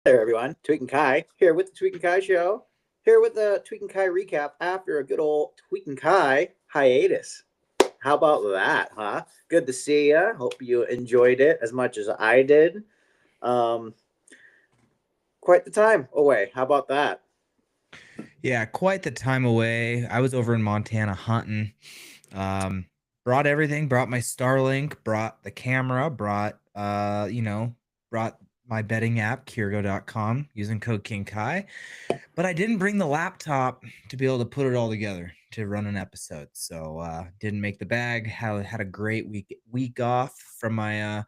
Hey there, everyone. Tweek and Kai here with the Tweek and Kai show. Here with the Tweek and Kai recap after a good old Tweek and Kai hiatus. How about that, huh? Good to see you. Hope you enjoyed it as much as I did. Um, Quite the time away. How about that? Yeah, quite the time away. I was over in Montana hunting. Um, Brought everything, brought my Starlink, brought the camera, brought my betting app, Kirgo.com, using code King Kai. But I didn't bring the laptop to be able to put it all together to run an episode. So didn't make the bag. Had a great week off from my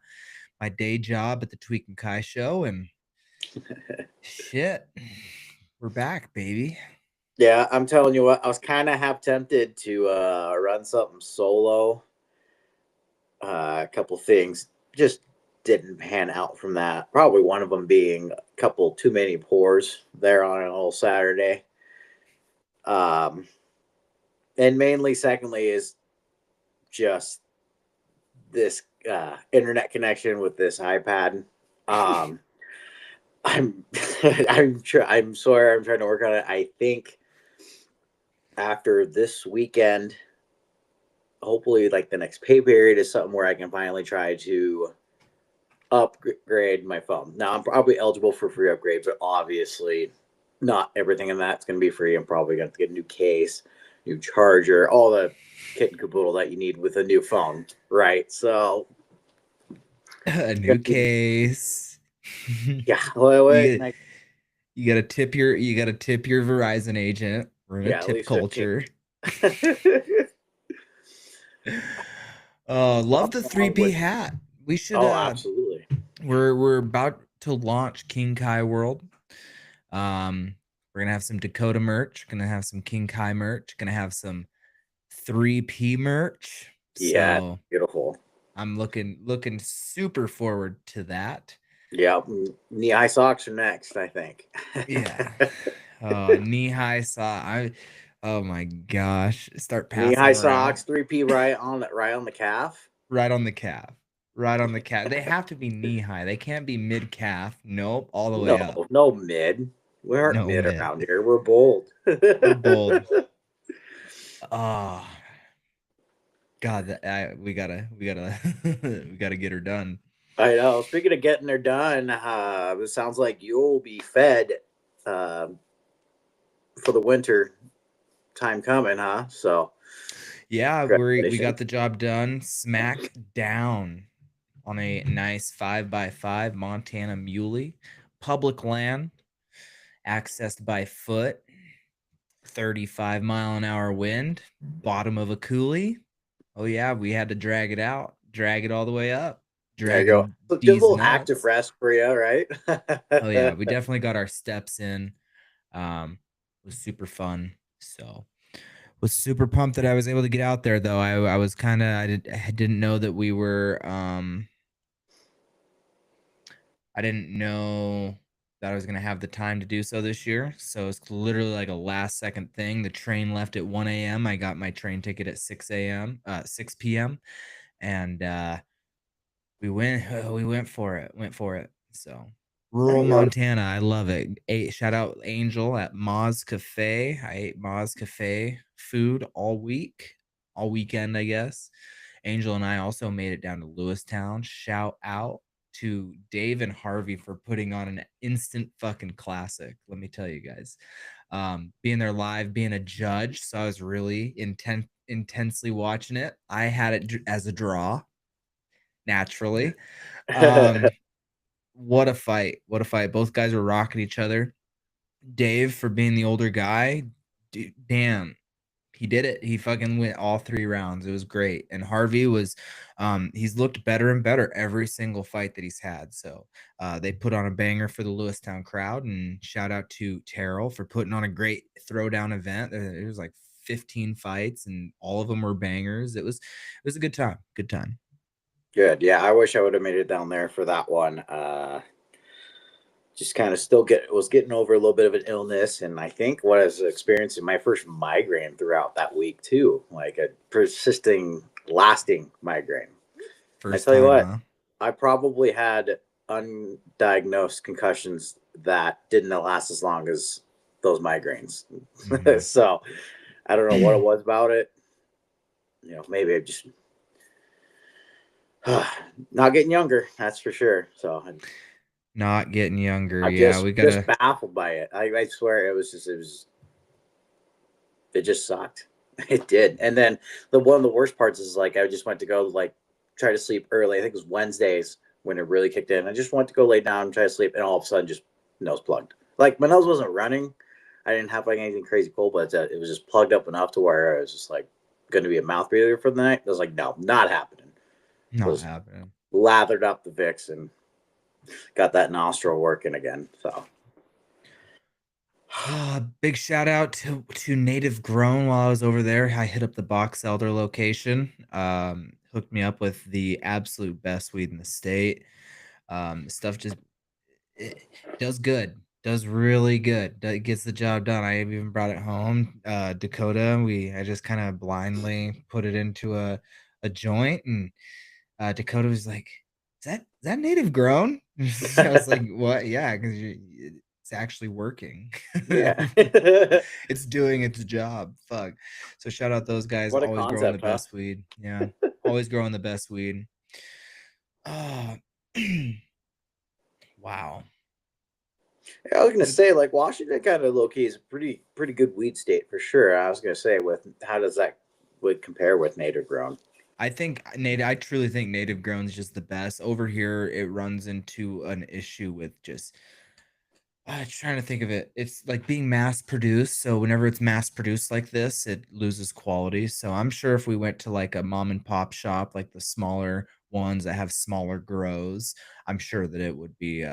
day job at the Tweek and Kai show, and shit. We're back, baby. Yeah, I'm telling you what, I was kind of half tempted to run something solo. A couple things just didn't pan out from that. Probably one of them being a couple too many pours there on an old Saturday. Um, and mainly, secondly, is just this internet connection with this iPad. Um, I'm I'm sorry. I'm trying to work on it. I think after this weekend, hopefully, like the next pay period is something where I can finally try to upgrade my phone. Now I'm probably eligible for free upgrades, but obviously not everything in that's going to be free. I'm probably going to get a new case, new charger, all the kit and caboodle that you need with a new phone, right? So A new case. yeah, wait, you you gotta tip your Verizon agent. We're in a yeah, at tip least 15. culture. Love the 3P With, hat. We should oh, absolutely. we're about to launch King Kai World. We're gonna have some Dakota merch, gonna have some King Kai merch, gonna have some 3P merch. Yeah, So beautiful. I'm looking super forward to that. Yeah, knee high socks are next, I think. Yeah. Oh, knee high saw. Oh my gosh. Start Knee passing high them around. socks, 3P right on the calf. Right on the calf. Right on the calf. They have to be knee high. They can't be mid calf. Nope. All the way No, up. no mid. We aren't No mid mid. around here. We're bold. We're bold. Oh God, we gotta we gotta get her done. I know. Speaking of getting her done, it sounds like you'll be fed uh, for the winter time coming, huh? So, Yeah, we congratulations. got the job done. Smack down on a nice 5x5 Montana muley, public land, accessed by foot, 35-mile-an-hour wind, bottom of a coulee. Oh yeah, we had to drag it out, drag it all the way up, There you go. dragging So good these little active nuts. rest for you, right? Oh yeah, we definitely got our steps in. It was super fun. So was super pumped that I was able to get out there though. I was kind of I didn't know that we were I didn't know that I was gonna have the time to do so this year. So it's literally like a last second thing. The train left at 1 a.m. I got my train ticket at 6 a.m. 6 p.m. and we went for it. Went for it. So There rural you go. Montana, I love it. Shout out Angel at Ma's Cafe. I ate Ma's Cafe food all week, all weekend, I guess. Angel and I also made it down to Lewistown. Shout out to Dave and Harvey for putting on an instant fucking classic. Let me tell you guys. Being there live, being a judge, so I was really intensely watching it. I had it as a draw, naturally. Um, what a fight! What a fight! Both guys were rocking each other. Dave, for being the older guy, dude, damn, he did it. He fucking went all 3 rounds. It was great. And Harvey was, he's looked better and better every single fight that he's had. So they put on a banger for the Lewistown crowd. And shout out to Terrell for putting on a great throwdown event. It was like 15 fights, and all of them were bangers. It was a good time. Good time. Good. Yeah, I wish I would have made it down there for that one. Just kind of still getting over a little bit of an illness, and I think what I was experiencing my first migraine throughout that week too, like a persisting, lasting migraine. I First tell you time, what, huh? I probably had. undiagnosed concussions that didn't last as long as those migraines. Mhm. So I don't know what it was about it. Maybe I just not getting younger. That's for sure. So Not getting younger. I'm Yeah, just we just gotta. baffled by it. I swear it just sucked. It did. And then one of the worst parts is like I just went to go like try to sleep early. I think it was Wednesdays when it really kicked in. I just went to go lay down and try to sleep, and all of a sudden just nose plugged. Like my nose wasn't running. I didn't have like anything crazy cold, but it was just plugged up enough to where I was just like going to be a mouth breather for the night. I was like, no, not happening. Not Was happening. lathered up the Vicks and got that nostril working again. So Big shout out to Native Grown while I was over there. I hit up the Box Elder location. Hooked me up with the absolute best weed in the state. Stuff just it does good. Does really good. Gets the job done. I even brought it home. Dakota, I just kind of blindly put it into a joint, and Dakota was like, "Is that Native Grown?" I was like, "What? Yeah, because it's actually working. yeah, It's doing its job. Fuck." So shout out those guys. what a Always growing the concept, huh? best weed. Yeah, always growing the best weed. Oh, wow. I was gonna say like Washington kind of low key is a pretty good weed state for sure. I was gonna say with how does that would compare with native grown? I truly think native grown is just the best. Over here, it runs into an issue with just trying to think of it. It's like being mass produced. So whenever it's mass produced like this, it loses quality. So I'm sure if we went to like a mom and pop shop, like the smaller ones that have smaller grows, I'm sure that it would be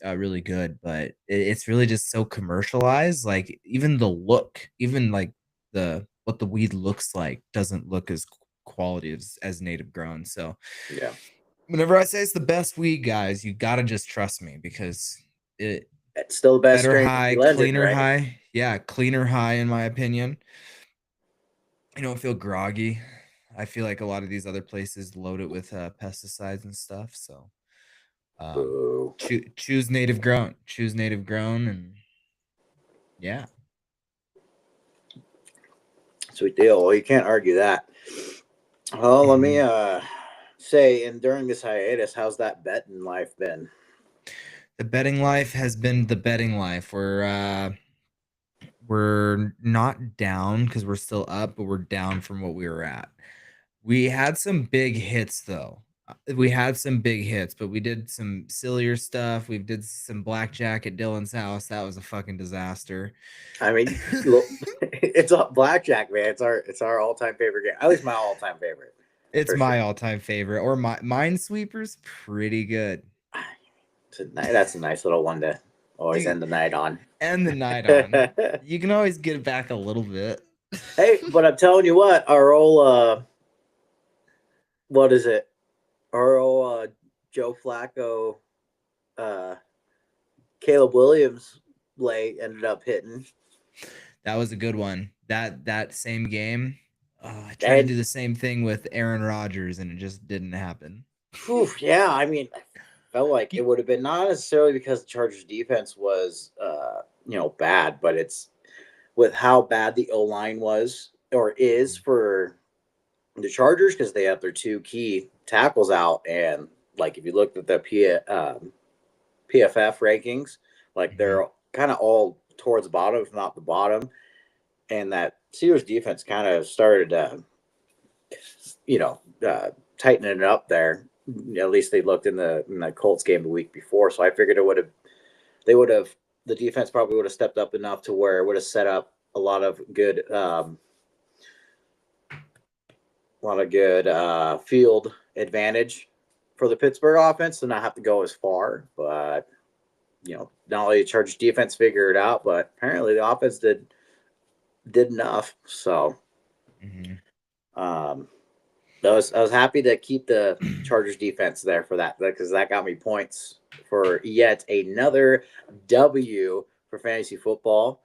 really good. But it's really just so commercialized. Like even the look, even like the what the weed looks like doesn't look as quality as native grown. So Yeah, whenever I say it's the best weed, guys, you gotta just trust me because it it's still the best better strain for high, blended, cleaner right? high. Yeah, cleaner high in my opinion. You don't feel groggy. I feel like a lot of these other places load it with pesticides and stuff. So um, Boo. choose native grown. Choose native grown, and yeah. Sweet deal. Well, you can't argue that. Well, let me Mhm. say, and during this hiatus, how's that betting life been? The betting life has been the betting life. We're not down because we're still up, but we're down from what we were at. We had some big hits though. We had some big hits, but we did some sillier stuff. We did some blackjack at Dylan's house. That was a fucking disaster. I mean, look, it's a blackjack, man. It's our all time favorite game. At least my all time favorite, It's for sure. my all-time favorite. Or my Minesweeper's pretty good. That's a nice little one to always You end the night on. end the night on. You can always get it back a little bit. Hey, but I'm telling you what, our old what is it? Our old Joe Flacco, uh, Caleb Williams lay ended up hitting, That was a good one. That same game. I tried to and do the same thing with Aaron Rodgers, and it just didn't happen. whew, yeah, I mean, I felt like it You, would have been not necessarily because the Chargers defense was bad, but it's with how bad the O line was or is for the Chargers because they have their two key tackles out, and like if you looked at the PFF rankings, like Mhm. they're kind of all towards the bottom, if not the bottom, and that Steelers defense kind of started, you know, uh, tightening it up there. At least they looked in the Colts game the week before, so I figured they would have the defense probably would have stepped up enough to where it would have set up a lot of good field advantage for the Pittsburgh offense to not have to go as far. But not only the Chargers defense figured it out, but apparently the offense did enough. So Mhm. um, I was happy to keep the Chargers defense there for that because that got me points for yet another W for fantasy football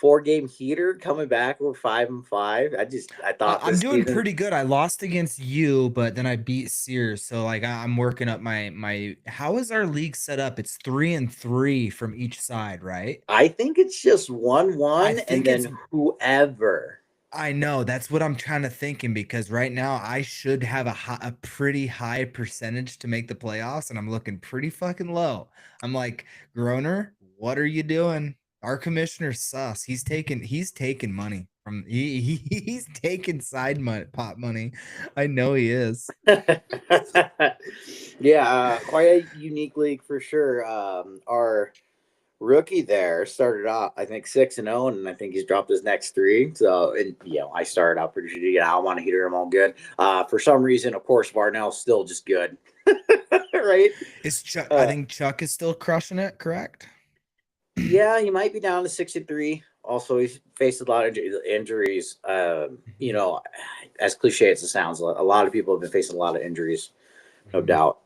4-game heater coming back. We're 5-5. I thought I'm this doing season. pretty good. I lost against you, but then I beat Sears. So like I'm working up my. How is our league set up? It's 3-3 from each side, right? I think it's just I 1-1, and think it's. then whoever. I know that's what I'm kind of thinking because right now I should have a pretty high percentage to make the playoffs, and I'm looking pretty fucking low. I'm like, Groner, what are you doing? Our commissioner's sus. He's taking money from he's taking side money, pot money. I know he is. Yeah, quite a unique league for sure. Our rookie there started off, I think, 6-0, and I think he's dropped his next three. So, and I started out pretty shitty. I want to heater him all good. For some reason, of course, Varnell's still just good, right? Is Chuck? I think Chuck is still crushing it. Correct. Yeah, he might be down to 63. Also, he's faced a lot of injuries. As cliche as it sounds, a lot of people have been facing a lot of injuries, no doubt.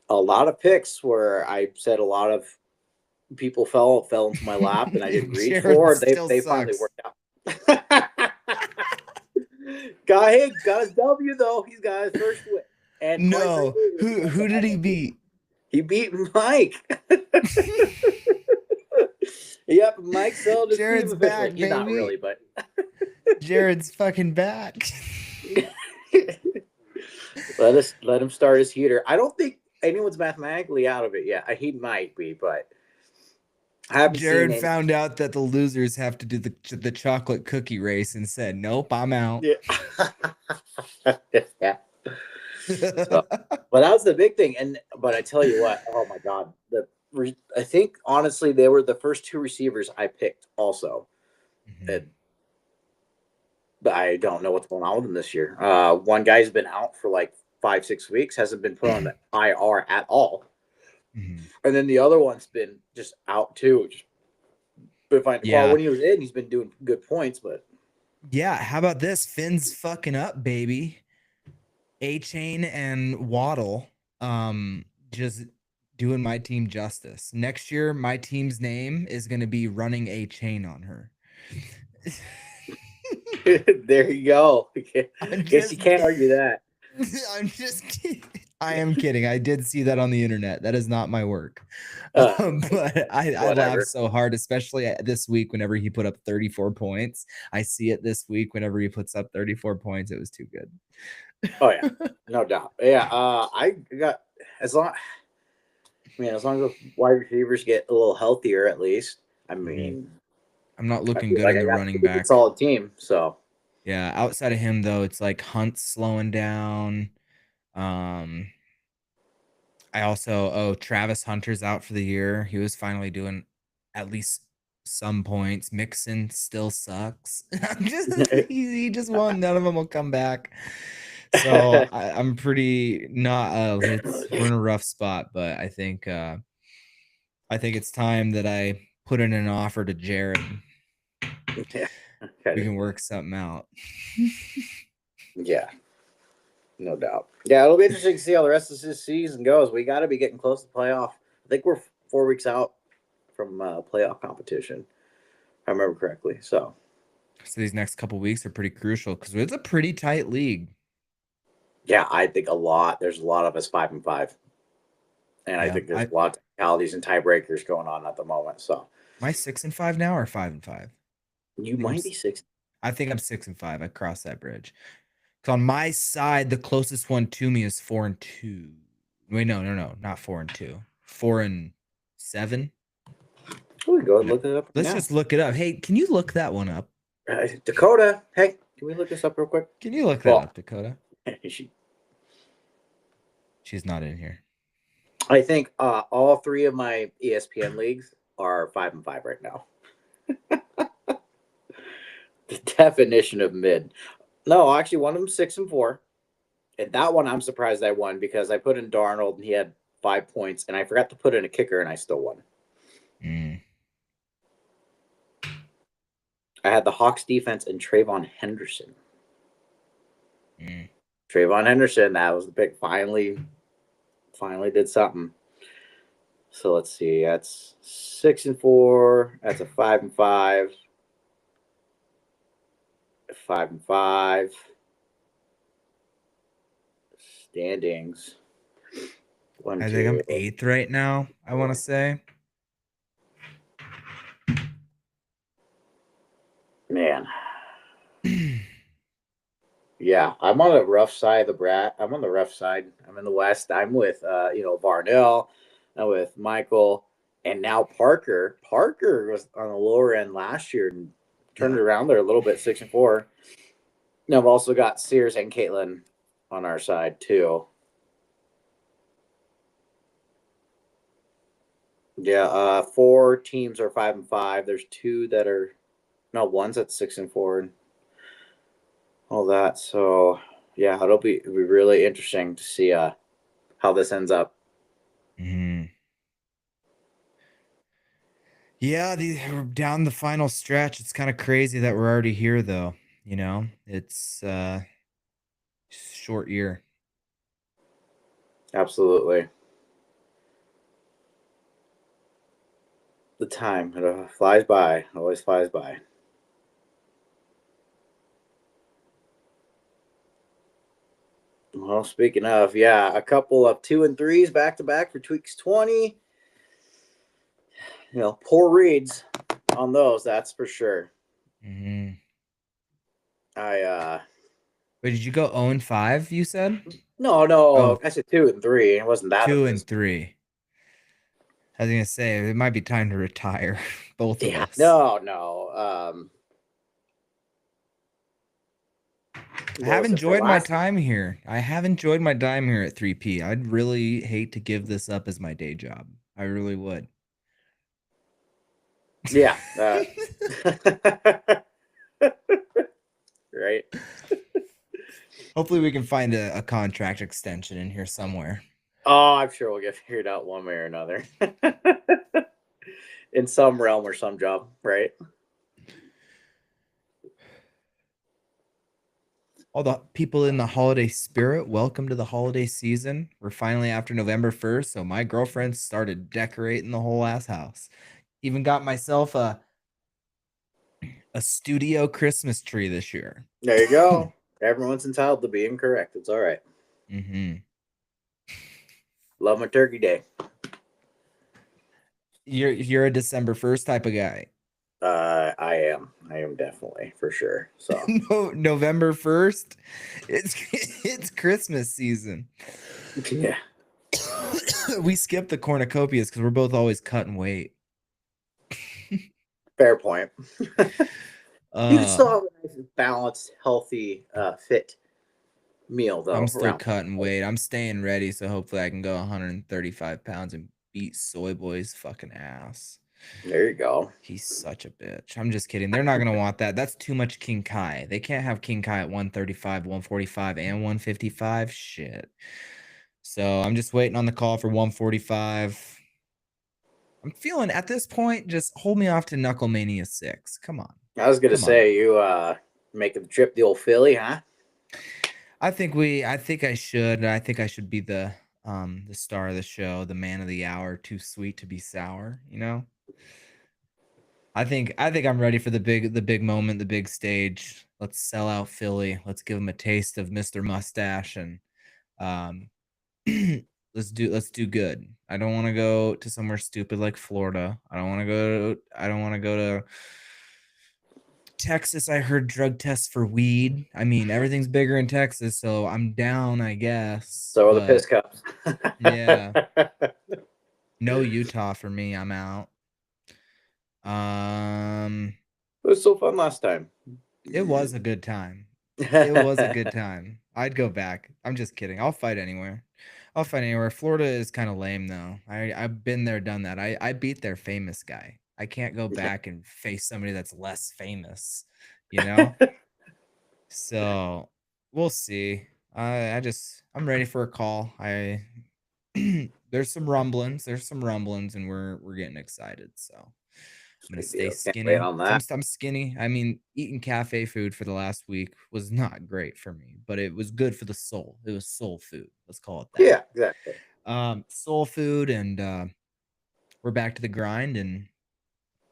A lot of picks where I said a lot of people fell into my lap and I didn't reach Jared for. still They finally sucks. worked out. Got his W though. He's got his first win. And No, who did he beat? He beat Mike. Yep, Mike sold his Jared's team back, officially. He's not baby. really, but Jared's fucking back. let him start his heater. I don't think anyone's mathematically out of it yet. He might be, but I haven't Jared seen found out that the losers have to do the chocolate cookie race and said, "Nope, I'm out." Yeah. Yeah. So, but that was the big thing. But I tell you what, oh my god, I think honestly they were the first two receivers I picked also. Mhm. But I don't know what's going on with them this year. One guy's been out for like 5-6 weeks, hasn't been put on the IR at all, Mhm. and then the other one's been just out too. Just been fine. Well, Yeah. when he was in, he's been doing good points, but Yeah. How about this? Finn's fucking up, baby. A-Chain and Waddle, just doing my team justice. Next year, my team's name is going to be running A-Chain on her. there you go. Guess you Just can't argue that. I'm just kidding. I am kidding. I did see that on the internet. That is not my work. But I laughed so hard, especially this week whenever he put up 34 points. I see it this week whenever he puts up 34 points. It was too good. Oh yeah, no doubt. Yeah, I got as long. As long as the wide receivers get a little healthier, at least. I mean, I'm not I looking feel good like in I the got running a pretty back. solid team. So Yeah, outside of him though, it's like Hunt's slowing down. I also Travis Hunter's out for the year. He was finally doing at least some points. Mixon still sucks. He just won. None of them will come back. So I'm pretty not. We're in a rough spot, but I think it's time that I put in an offer to Jared. yeah, We can work something out. yeah, no doubt. Yeah, it'll be interesting to see how the rest of this season goes. We got to be getting close to playoff. I think we're 4 weeks out from playoff competition, if I remember correctly. So These next couple weeks are pretty crucial because it's a pretty tight league. yeah, I think there's a lot of us 5-5, and I think there's a lot of technicalities and tiebreakers going on at the moment. So am I 6-5 now or 5-5? you might be 6. I think I'm 6-5. I crossed that bridge. So on my side, the closest one to me is 4-2. Wait, no, not 4-2. 4-7. We go and look it up. Let's just look it up. Hey, can you look that one up? Dakota, hey, can we look this up real quick? Can you look that up, Dakota? She's not in here. I think all 3 of my ESPN leagues are 5-5 right now. The definition of mid. No, actually, one of them 6-4, and that one I'm surprised I won because I put in Darnold and he had 5 points, and I forgot to put in a kicker and I still won. I had the Hawks defense and Trayvon Henderson. Trayvon Henderson, that was the pick. Finally did something. So let's see. That's 6-4. That's a 5-5. 5-5. Standings. One, I think I'm two. 8th right now, I want to say. Man. Yeah, I'm on the rough side of the brat. I'm on the rough side. I'm in the West. I'm with Varnell. I'm with Michael, and now Parker. Parker was on the lower end last year and turned Yeah. it around there a little bit, 6-4. And I've also got Sears and Caitlin on our side too. Yeah, 4 teams are 5-5. There's two that are one's at 6-4 and all that. So yeah, it'll be really interesting to see how this ends up. Mhm. Yeah, we're down the final stretch. It's kind of crazy that we're already here, though. It's short year. Absolutely. The time it flies by, always flies by. Well, speaking of, yeah, a couple of 2 and 3s back to back for Tweeks 20. Poor reads on those, that's for sure. Mm-hmm. I Wait, did you go 0-5? You said no, oh, I said 2 and 3. It wasn't that 2-3. I was gonna say it might be time to retire, both of yeah, us. no. I What have was it for enjoyed my last? time here. I have enjoyed my time here at 3P. I'd really hate to give this up as my day job. I really would. Yeah. Right. Hopefully, we can find a contract extension in here somewhere. Oh, I'm sure we'll get figured out one way or another. In some realm or some job, right? All the people in the holiday spirit, welcome to the holiday season. We're finally after November 1st, so my girlfriend started decorating the whole ass house. Even got myself a studio Christmas tree this year. There you go. Everyone's entitled to be incorrect. It's all right. Mm-hmm. Love my turkey day. You're a December 1st type of guy. I am. I am definitely for sure. So No, November 1st, it's Christmas season. yeah, We skip the cornucopias because we're both always cutting weight. fair point. You can still Uh, have a nice, balanced, healthy, fit meal I'm though still around. cutting weight. I'm staying ready, so hopefully I can go 135 pounds and beat Soy Boy's fucking ass. There you go. He's such a bitch. I'm just kidding. They're not gonna want that. That's too much King Kai. They can't have King Kai at 135, 145, and 155. Shit. So I'm just waiting on the call for 145. I'm feeling at this point, just hold me off to Knucklemania 6. Come on. I was gonna Come on. say you making the trip the old Philly, huh? I think I should. I think I should be the star of the show, the man of the hour, too sweet to be sour, you know? I think I'm ready for the big moment, the big stage. Let's sell out Philly. Let's give them a taste of Mr. Mustache and um let's do good. I don't want to go to somewhere stupid like Florida. I don't want to go to Texas. I heard drug tests for weed. I mean, everything's bigger in Texas, so I'm down, I guess. So are the piss But cups. yeah, no Utah for me. I'm out. Um, It was so fun last time. it was a good time. It was a good time. I'd go back. I'm just kidding. I'll fight anywhere. I'll fight anywhere. Florida is kind of lame though. I've been there, done that. I beat their famous guy. I can't go back and face somebody that's less famous, you know? So we'll see. I'm ready for a call. There's some rumblings. There's some rumblings, and we're getting excited. So I'm gonna Good stay deal. Can't wait skinny. on I'm that. I'm skinny. I mean, eating cafe food for the last week was not great for me, but it was good for the soul. It was soul food. Let's call it that. Yeah, exactly. Soul food and we're back to the grind and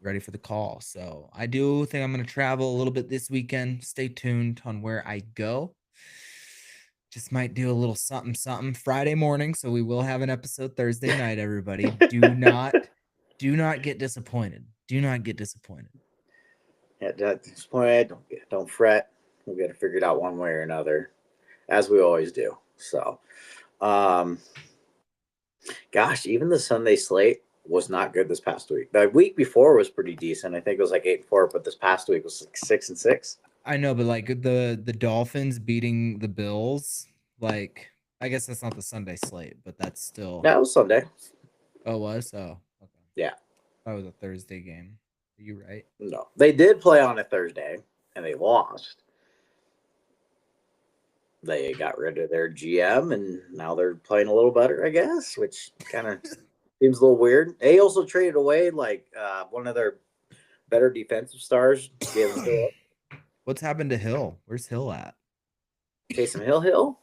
ready for the call. So I do think I'm going to travel a little bit this weekend. Stay tuned on where I go. Just might do a little something something Friday morning, so we will have an episode Thursday night. Everybody, do not get disappointed. Do not get disappointed. At this point, don't fret. We'll get it figured out one way or another, as we always do. So, gosh, even the Sunday slate was not good this past week. The week before was pretty decent. I think it was like 8-4, but this past week was like 6-6. I know, but like the Dolphins beating the Bills, like I guess that's not the Sunday slate, but that's still. That was Sunday. Oh, it was? Oh, okay. Yeah. That was a Thursday game. Are you right? No, they did play on a Thursday, and they lost. They got rid of their GM, and now they're playing a little better, I guess, which kind of seems a little weird. They also traded away like one of their better defensive stars. What's happened to Hill? Where's Hill at? Taysom Hill?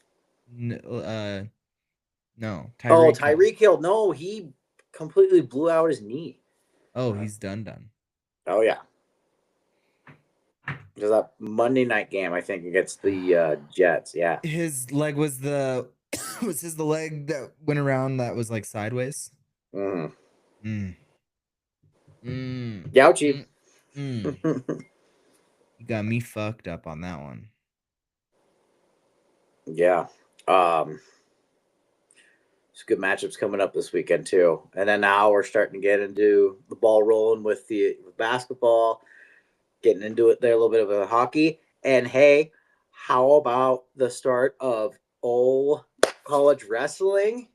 No, Oh, Tyreek. Tyreek Hill. No, he completely blew out his knee. Oh, he's done. Oh, yeah. There's that Monday night game, I think, against the Jets. Yeah. His leg was the leg that went around that was like sideways? Gouchy. You got me fucked up on that one. Yeah. It's good matchups coming up this weekend too. And then now we're starting to get into the ball rolling with basketball, getting into it there, a little bit of a hockey. And hey, how about the start of college wrestling?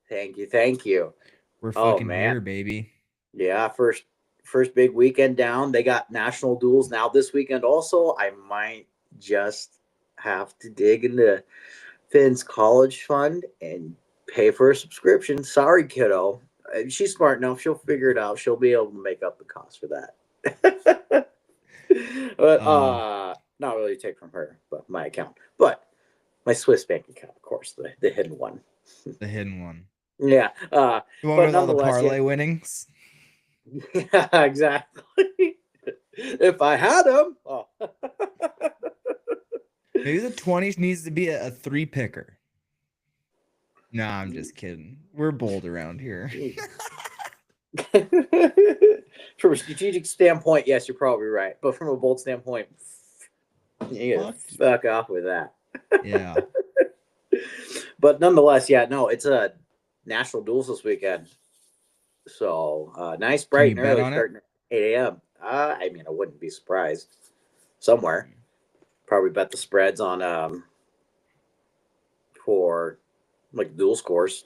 Thank you. We're fucking here, baby. Yeah, first big weekend down. They got national duels now this weekend also. I might just have to dig into Finn's college fund and pay for a subscription. Sorry, kiddo. She's smart enough. She'll figure it out. She'll be able to make up the cost for that. But not really take from her, but my account. But my Swiss bank account, of course, the hidden one. The hidden one. Yeah. The one with all the parlay winnings? Yeah, exactly. If I had them. Oh. Maybe the 20s needs to be a 3-picker. Nah, I'm just kidding. We're bold around here. From a strategic standpoint, yes, you're probably right. But from a bold standpoint, you gotta fuck off with that. Yeah. But nonetheless, yeah, no, it's a national duels this weekend. So nice, bright and early, starting at 8 a.m. I mean, I wouldn't be surprised. Somewhere. Probably bet the spreads on for like dual scores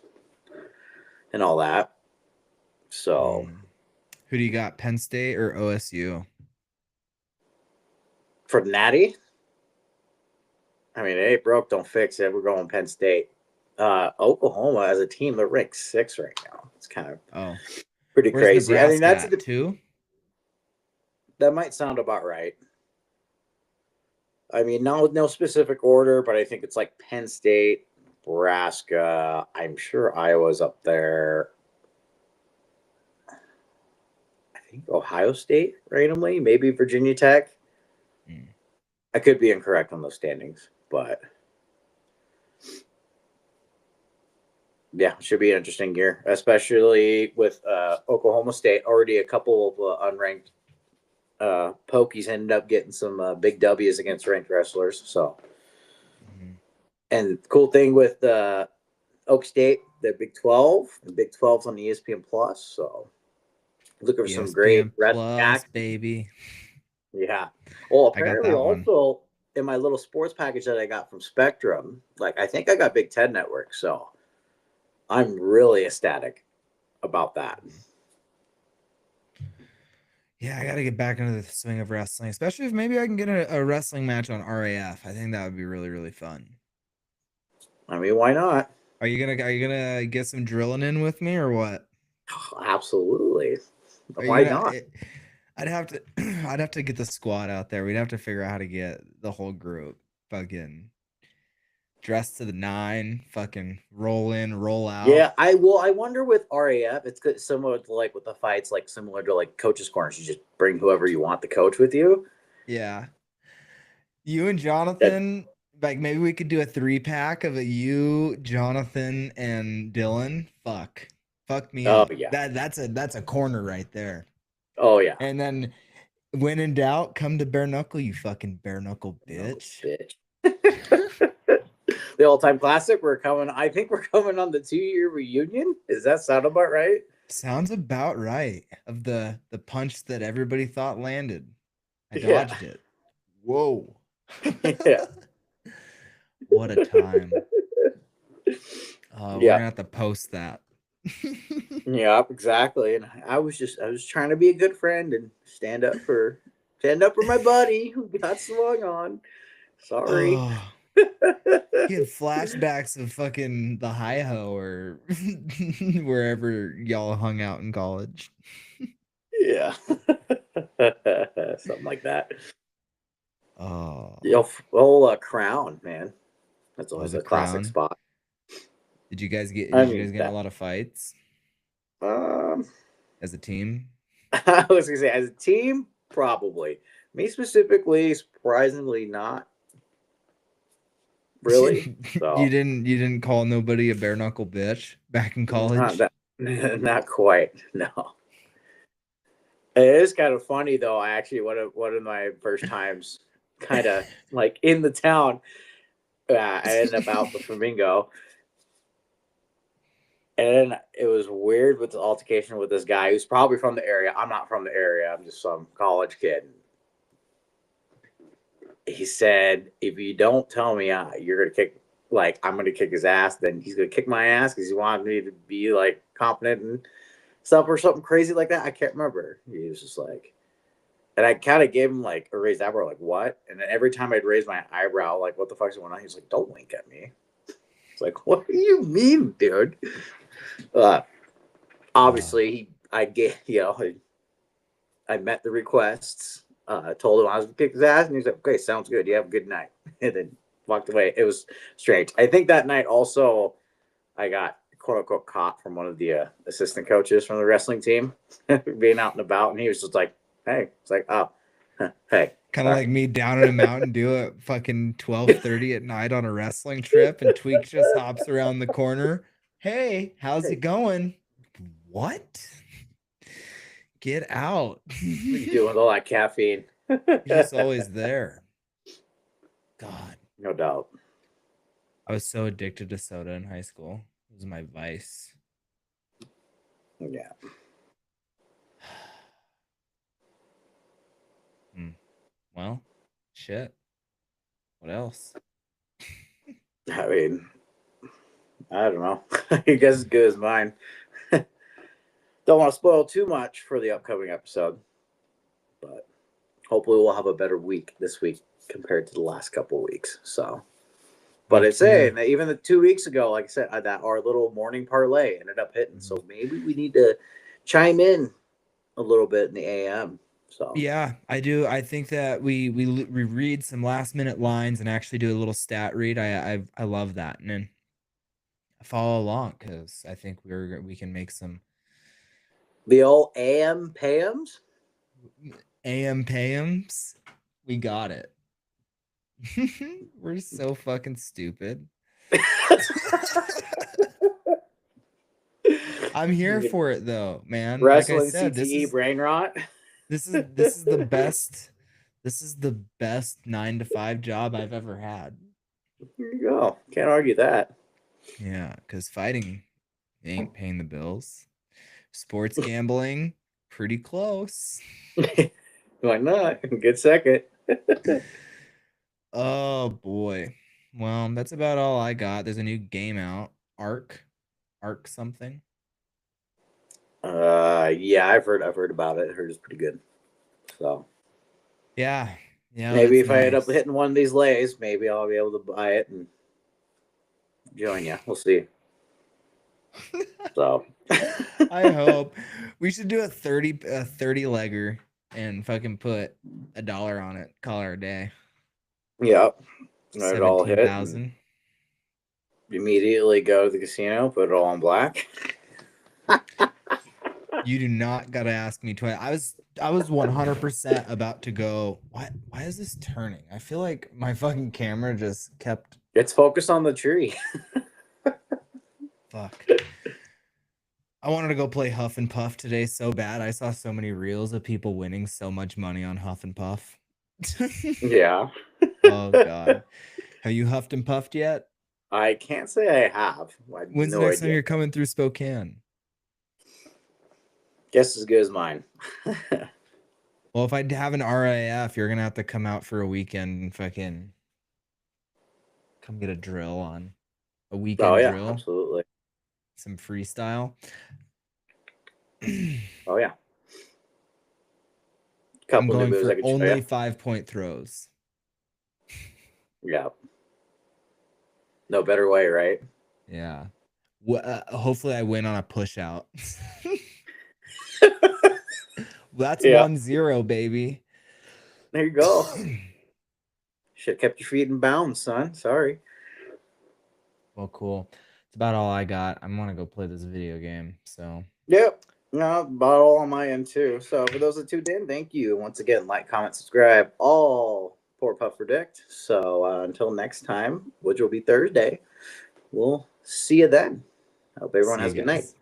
and all that. So who do you got, Penn State or OSU? For Natty, I mean, it ain't broke, don't fix it. We're going Penn State. Oklahoma as a team, they're ranked 6 right now. It's kind of pretty crazy. Nebraska, I mean, that's a good 2. That might sound about right. I mean, no specific order, but I think it's like Penn State, Nebraska. I'm sure Iowa's up there. I think Ohio State randomly, maybe Virginia Tech. I could be incorrect on those standings, but yeah, should be an interesting year, especially with Oklahoma State already a couple of unranked Pokies ended up getting some big W's against ranked wrestlers. So, and cool thing with Oak State, the Big 12, the Big 12's on the ESPN Plus. So, looking for some great wrestling, baby. Yeah. Well, apparently also in my little sports package that I got from Spectrum, like I think I got Big Ten Network. So, I'm really ecstatic about that. Yeah, I got to get back into the swing of wrestling, especially if maybe I can get a wrestling match on RAF. I think that would be really, really fun. I mean, why not? Are you gonna get some drilling in with me or what? Absolutely. Why not? I'd have to get the squad out there. We'd have to figure out how to get the whole group fucking dressed to the nine, fucking roll in, roll out. Yeah, I wonder with RAF, it's similar to like with the fights, like similar to like coaches' corners. You just bring whoever you want the coach with you. Yeah. You and That Jonathan, like maybe we could do a 3-pack of a you, Jonathan, and Dylan. Fuck me oh up. yeah, That's a corner right there. oh yeah, And then when in doubt, come to bare knuckle, you fucking bare knuckle knuckle bitch. bitch. The all-time classic. We're coming. I think we're coming on the 2-year reunion. Does that sound about right? Sounds about right. Of the punch that everybody thought landed. I Yeah, dodged it. Whoa. yeah, What a time. We're yeah, gonna have to post that. yeah. Exactly. And I was trying to be a good friend and stand up for my buddy who got swung on. Sorry. Oh, he had flashbacks of fucking the hi ho or wherever y'all hung out in college. Yeah. Something like that. Oh, The whole Crown, man. That's oh, always the a classic crown. spot. Did I you guys mean get in a that. lot of fights Um, as a team? I was gonna say as a team, probably. Me specifically, surprisingly, not really. So You didn't call nobody a bare knuckle bitch back in not college? that, not quite. No. It is kind of funny though. I actually one of my first times, kind of like in the town. I ended up out the flamingo, and it was weird with the altercation with this guy who's probably from the area. I'm not from the area. I'm just some college kid. He said, "If you don't tell me you're gonna kick, like I'm gonna kick his ass, then he's gonna kick my ass because he wanted me to be like competent and stuff or something crazy like that." I can't remember. He was just like, and I kind of gave him like a raised eyebrow, like what? And then every time I'd raise my eyebrow, like what the fuck's going on? He's like, "Don't wink at me." It's like, what do you mean, dude? Uh, Uh, Obviously, I gave, I met the requests. Told him I was gonna kick his ass, and he's like, "Okay, sounds good. You have a good night," and then walked away. It was strange. I think that night also, I got quote unquote caught from one of the assistant coaches from the wrestling team, being out and about, and he was just like, "Hey," it's like, "Oh, hey, kind of sorry." like me down in a mountain dew at fucking 12:30 at night on a wrestling trip, and Tweek just hops around the corner. Hey, how's it Hey, going? What? Get out. what are you You're doing with all that caffeine? just always there. God. No doubt. I was so addicted to soda in high school. It was my vice. Yeah. Hmm. Well, shit. What else? I mean, I don't know. I guess as good as mine. Don't want to spoil too much for the upcoming episode, but hopefully we'll have a better week this week compared to the last couple of weeks. So, but Week it's two. saying that even the 2 weeks ago, like I said, that our little morning parlay ended up hitting. Mhm. So maybe we need to chime in a little bit in the AM. So Yeah, I do. I think that we read some last minute lines and actually do a little stat read. I love that, and then follow along because I think we can make some the old AM PAMs. AM payums. We got it. We're so fucking stupid. I'm here for it though, man. Like I Wrestling said, CTE brain rot. this is the best. This is the best 9 to 5 job I've ever had. There you go. Can't argue that. Yeah, because fighting ain't paying the bills. Sports gambling, pretty close. Why not? Good second. Oh boy. Well, that's about all I got. There's a new game out. Arc something. Yeah, I've heard about it. I heard it's pretty good. So Yeah. Yeah, maybe that's if I end up nice. hitting one of these lays, maybe I'll be able to buy it and join you. We'll see. So I hope we should do a 30 legger and fucking put $1 on it. Call her a day. yeah, let it all hit. And 17,000. immediately go to the casino, put it all on black. You do not gotta ask me twice. I was 100% about to go. Why is this turning? I feel like my fucking camera just kept. It's focused on the tree. Fuck. I wanted to go play Huff and Puff today so bad. I saw so many reels of people winning so much money on Huff and Puff. Yeah. Oh god. Have you huffed and puffed yet? I can't say I have. I have When's the no next time idea. you're coming through Spokane? Guess as good as mine. Well, if I have an RIF, you're gonna have to come out for a weekend and fucking come get a drill on a weekend Oh yeah, drill, absolutely. some freestyle. Oh yeah. I'm Couple new going moves I for can show only you. 5-point throws. Yeah. No better way, right? Yeah. Hopefully I win on a push out. That's Yeah. 1-0, baby. There you go. Should have kept your feet in bounds, son. Sorry. Well, cool. It's about all I got. I'm gonna go play this video game. So Yep. No, about all on my end too. So for those that tuned in, thank you. Once again, like, comment, subscribe, all Poor Puff Predict. So until next time, which will be Thursday, we'll see you then. Hope everyone see you has a good night. guys.